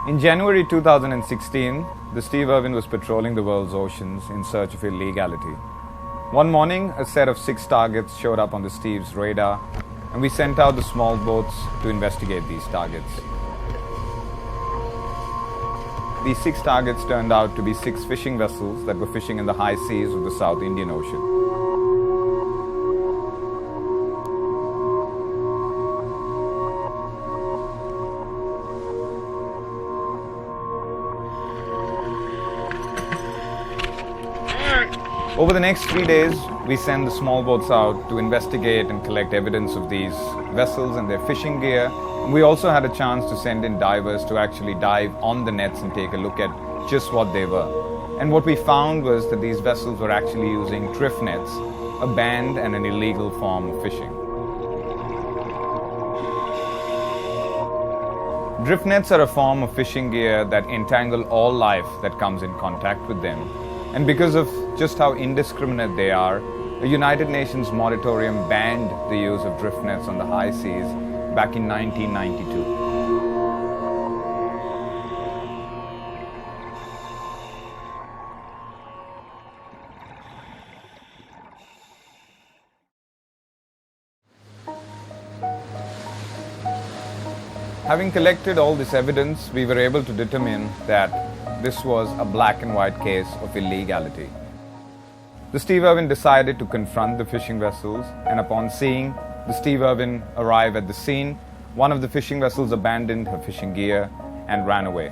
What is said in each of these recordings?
In January 2016, the Steve Irwin was patrolling the world's oceans in search of illegality. One morning, a set of 6 targets showed up on the Steve's radar, and we sent out the small boats to investigate these targets. These 6 targets turned out to be 6 fishing vessels that were fishing in the high seas of the South Indian Ocean. Over the next 3 days, we send the small boats out to investigate and collect evidence of these vessels and their fishing gear. And we also had a chance to send in divers to actually dive on the nets and take a look at just what they were. And what we found was that these vessels were actually using drift nets, a banned and an illegal form of fishing. Drift nets are a form of fishing gear that entangle all life that comes in contact with them. And because of just how indiscriminate they are, a United Nations moratorium banned the use of drift nets on the high seas back in 1992. Having collected all this evidence, we were able to determine that this was a black and white case of illegality. The Steve Irwin decided to confront the fishing vessels, and upon seeing the Steve Irwin arrive at the scene, one of the fishing vessels abandoned her fishing gear and ran away.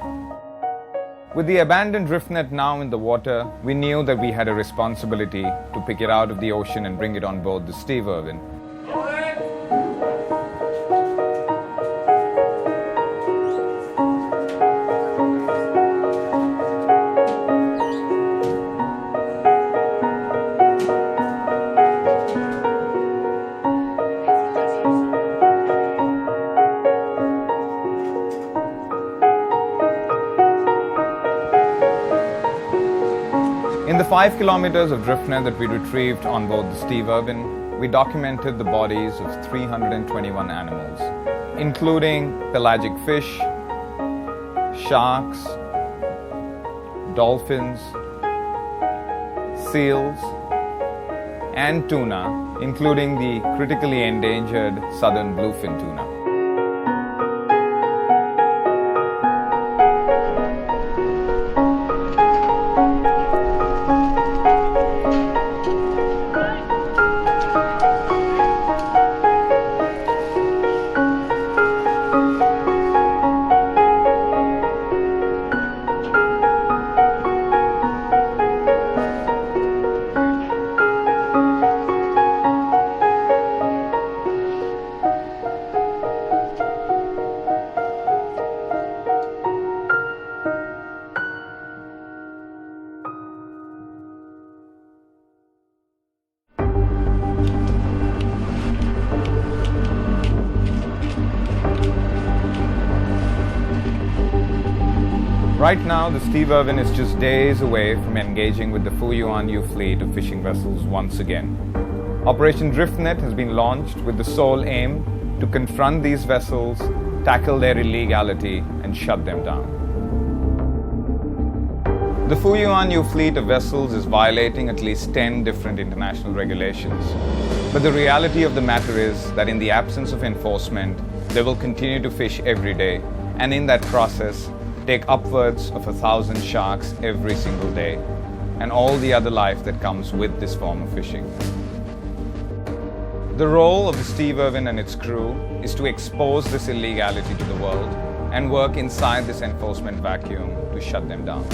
With the abandoned drift net now in the water, we knew that we had a responsibility to pick it out of the ocean and bring it on board the Steve Irwin. In the 5 kilometers of drift net that we retrieved on board the Steve Irwin, we documented the bodies of 321 animals, including pelagic fish, sharks, dolphins, seals, and tuna, including the critically endangered southern bluefin tuna. Right now, the Steve Irwin is just days away from engaging with the Fu Yuan Yu fleet of fishing vessels once again. Operation Driftnet has been launched with the sole aim to confront these vessels, tackle their illegality, and shut them down. The Fu Yuan Yu fleet of vessels is violating at least 10 different international regulations. But the reality of the matter is that in the absence of enforcement, they will continue to fish every day, and in that process, take upwards of 1,000 sharks every single day, and all the other life that comes with this form of fishing. The role of the Steve Irwin and its crew is to expose this illegality to the world and work inside this enforcement vacuum to shut them down.